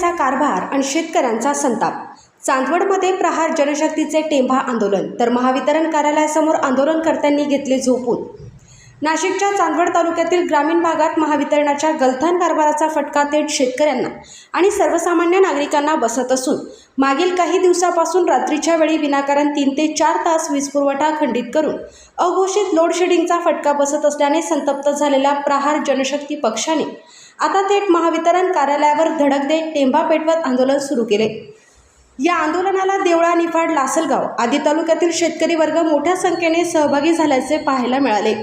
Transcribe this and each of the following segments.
महावितरणचा कारभार आणि शेतकऱ्यांचा संताप। चांदवडमध्ये प्रहार जनशक्तीचे टेंभा आंदोलन, तर महावितरण कार्यालयासमोर आंदोलनकर्त्यांनी घेतले झोपून। नाशिकच्या चांदवड तालुक्यातील ग्रामीण भागात महावितरणाच्या गलथान कारभाराचा फटका थेट शेतकऱ्यांना आणि सर्वसामान्य नागरिकांना बसत असून मागील काही दिवसापासून रात्रीच्या वेळी विनाकारण 3 ते 4 तास वीज पुरवठा खंडित करून अघोषित लोड शेडिंगचा फटका बसत असल्याने संतप्त झालेल्या प्रहार जनशक्ती पक्षाने आता थेट महावितरण कार्यालयावर धडक देत टेंभा पेटवत आंदोलन सुरू केले। या आंदोलनाला देवळा, निफाड, लासलगाव आदी तालुक्यातील शेतकरी वर्ग मोठ्या संख्येने सहभागी झाल्याचे पाहायला मिळाले।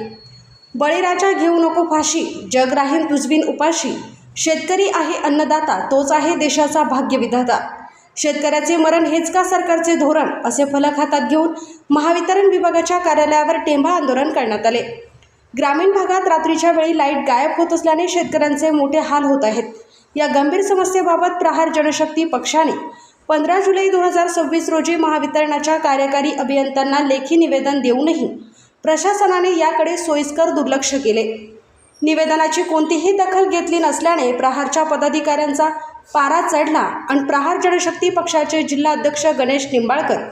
बळीराजा घेऊ नको फाशी, जग राहीन तुझबिन उपाशी, शेतकरी आहे अन्नदाता, तोच आहे देशाचा भाग्यविधाता, शेतकऱ्याचे मरण हेच का सरकारचे धोरण, असे फलक हातात घेऊन महावितरण विभागाच्या कार्यालयावर टेंभा आंदोलन करण्यात आले। ग्रामीण भागात रात्रीच्या वेळी लाईट गायब होत असल्याने शेतकऱ्यांचे मोठे हाल होत आहेत। या गंभीर समस्येबाबत प्रहार जनशक्ती पक्षाने 15 जुलै 2026 रोजी महावितरणाच्या कार्यकारी अभियंत्यांना लेखी निवेदन देऊनही प्रशासनाने याकडे सोयीस्कर दुर्लक्ष केले। निवेदनाची कोणतीही दखल घेतली नसल्याने प्रहारच्या पदाधिकाऱ्यांचा पारा चढला आणि प्रहार जनशक्ती पक्षाचे जिल्हाध्यक्ष गणेश निंबाळकर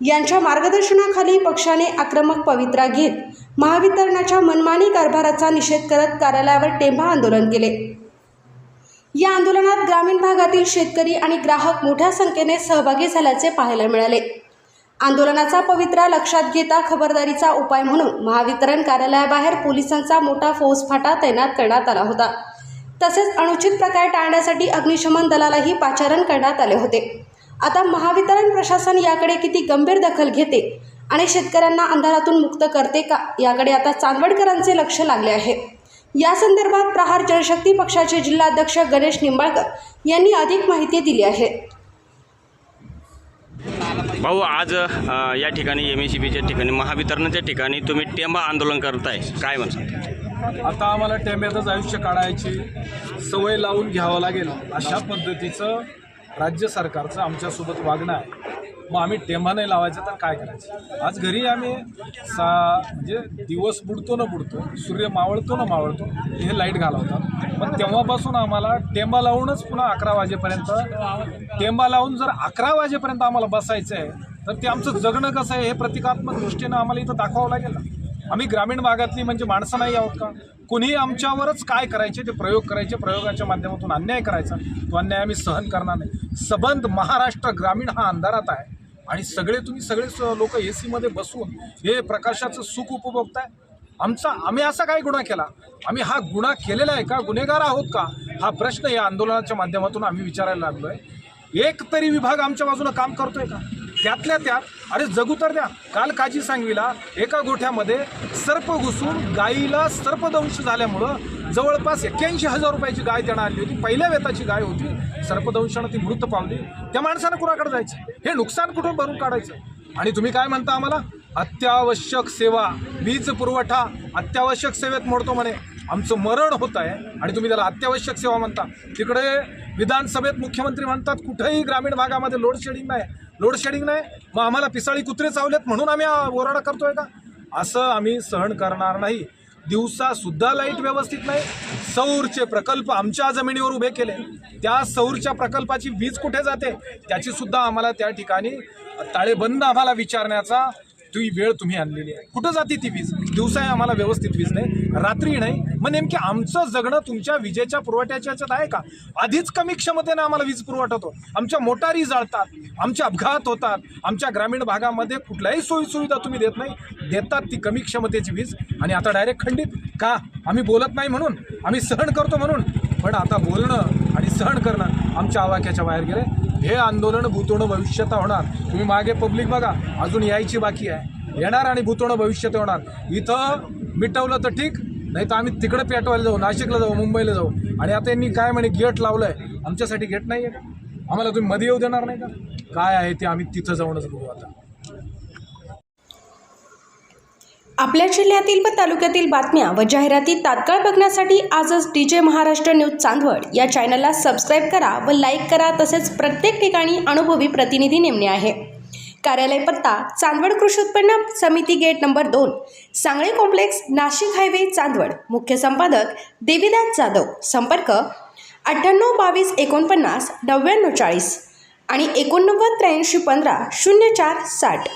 यांच्या मार्गदर्शनाखाली पक्षाने आक्रमक पवित्रा घेत महावितरणाच्या मनमानी कारभाराचा निषेध करत कार्यालयावर टेंभा आंदोलन केले। या आंदोलनात ग्रामीण भागातील शेतकरी आणि ग्राहक मोठ्या संख्येने सहभागी झाल्याचे पाहायला मिळाले। आंदोलनाचा पवित्रा लक्षात घेता खबरदारीचा उपाय म्हणून महावितरण कार्यालयाबाहेर पोलिसांचा मोठा फौजफाटा तैनात करण्यात आला होता। तसेच अनुचित प्रकार टाळण्यासाठी अग्निशमन दलालाही पाचारण करण्यात आले होते। आता महावितरण प्रशासन याकडे किती गंभीर दखल घेते आणि शेतकऱ्यांना अंधारातून मुक्त करते का, याकडे आता चांदवडकरांचे लक्ष लागले आहे। या संदर्भात प्रहार जनशक्ती पक्षाचे जिल्हाध्यक्ष गणेश निंबाळकर यांनी अधिक माहिती दिली आहे। भाऊ, आज या ठिकाणी MSEBच्या ठिकाणी महावितरणाच्या ठिकाणी तुम्ही टेंभा आंदोलन करताय, काय म्हणता? आता आम्हाला टेंब्यातच आयुष्य काढायची सवय लावून घ्यावं लागेल, अशा पद्धतीचं राज्य सरकारचं आमच्यासोबत वागणं आहे। मग आम्ही टेंभा नाही लावायचं तर काय करायचं? आज घरी आम्ही म्हणजे दिवस बुडतो ना बुडतो, सूर्य मावळतो ना मावळतो, हे लाईट घालवतात। पण तेव्हापासून आम्हाला टेंबा लावूनच पुन्हा 11 वाजेपर्यंत टेंबा लावून जर 11 वाजेपर्यंत आम्हाला बसायचं आहे तर ते आमचं जगणं कसं आहे हे प्रतिकात्मक दृष्टीनं आम्हाला इथं दाखवावं लागेल ना। आम्ही ग्रामीण भागातली म्हणजे माणसं नाही आहोत का? कोणीही आमच्यावरच काय करायचे ते प्रयोग करायचे, प्रयोगाच्या माध्यमातून अन्याय करायचा, तो अन्याय आम्ही सहन करणार नाही। सबंध महाराष्ट्र ग्रामीण हा अंधारात आहे आणि तुम्ही सगळे लोक AC मध्ये बसून हे प्रकाशाचं सुख उपभोगताय। आम्ही असा काय गुन्हा केला? आम्ही हा गुन्हा केलेला आहे का? गुन्हेगार आहोत का? हा प्रश्न या आंदोलनाच्या माध्यमातून आम्ही विचारायला लागलोय। एक तरी विभाग आमच्या बाजूला काम करतोय का? त्यातल्या त्यात अरे जगू तर द्या। काल काजी सांगवीला एका गोठ्यामध्ये सर्प घुसून गायीला सर्पदंश झाल्यामुळं जवळपास 81,000 रुपयाची गाय देण्यात आली होती। पहिल्या वेताची गाय होती, सर्पदंशानं ती मृत पावली। त्या माणसानं कुणाकडे जायचं? हे नुकसान कुठून भरून काढायचं? आणि तुम्ही काय म्हणता आम्हाला? अत्यावश्यक सेवा, वीज पुरवठा अत्यावश्यक सेवेत मोडतो म्हणे। आमचं मरण होत आहे आणि तुम्ही त्याला अत्यावश्यक सेवा म्हणता। तिकडे विधानसभेत मुख्यमंत्री म्हणतात कुठेही ग्रामीण भागामध्ये लोड शेडिंग नाही, मग आम्हाला पिसाळी कुत्रे चावलेत म्हणून आम्ही ओरडा करतोय का? असं आम्ही सहन करणार नाही। दिवसासुद्धा लाईट व्यवस्थित नाही। सौरचे प्रकल्प आमच्या जमिनीवर उभे केले, त्या सौरच्या प्रकल्पाची वीज कुठे जाते त्याची सुद्धा आम्हाला त्या ठिकाणी ताळेबंद आम्हाला विचारण्याचा ती वेळ तुम्ही आणलेली आहे। कुठं जाते ती वीज? दिवसाही आम्हाला व्यवस्थित वीज नाही, रात्री नाही। मग नेमके आमचं जगणं तुमच्या विजेच्या पुरवठ्याच्या याच्यात आहे का? आधीच कमी क्षमतेने आम्हाला वीज पुरवठा होतो, आमच्या मोटारी जाळतात, आमचे अपघात होतात। आमच्या ग्रामीण भागामध्ये कुठल्याही सोयीसुविधा तुम्ही देत नाही, देतात ती कमी क्षमतेची वीज आणि आता डायरेक्ट खंडित का? आम्ही बोलत नाही म्हणून, आम्ही सहन करतो म्हणून। पण आता बोलणं आणि सहन करणं आमच्या आवाक्याच्या बाहेर गेले। हे आंदोलन भूतोण भविष्यात होणार। तुम्ही मागे पब्लिक बघा, अजून यायची बाकी आहे, येणार आणि भूतोण भविष्यात होणार। इथं मिटवलं तर ठीक, नाही तर आम्ही तिकडे पेटवायला जाऊ, नाशिकला जाऊ, मुंबईला जाऊ। आणि आता यांनी काय म्हणे गेट लावलंय, आमच्यासाठी गेट नाही आहे का? आम्हाला तुम्ही मध्ये येऊ देणार नाही का? काय आहे ते आम्ही तिथं जाऊनच बघू। आता आपल्या जिल्ह्यातील व तालुक्यातील बातम्या व जाहिराती तात्काळ बघण्यासाठी आजच DJ महाराष्ट्र न्यूज चांदवड या चॅनलला सबस्क्राईब करा व लाईक करा। तसेच प्रत्येक ठिकाणी अनुभवी प्रतिनिधी नेमणे आहे। कार्यालय पत्ता चांदवड कृषी उत्पन्न समिती gate number 2, Sangle complex, Nashik highway, Chandwad. मुख्य संपादक देवीदास जाधव। संपर्क 982249 9940 आणि 89 83 15 04 60.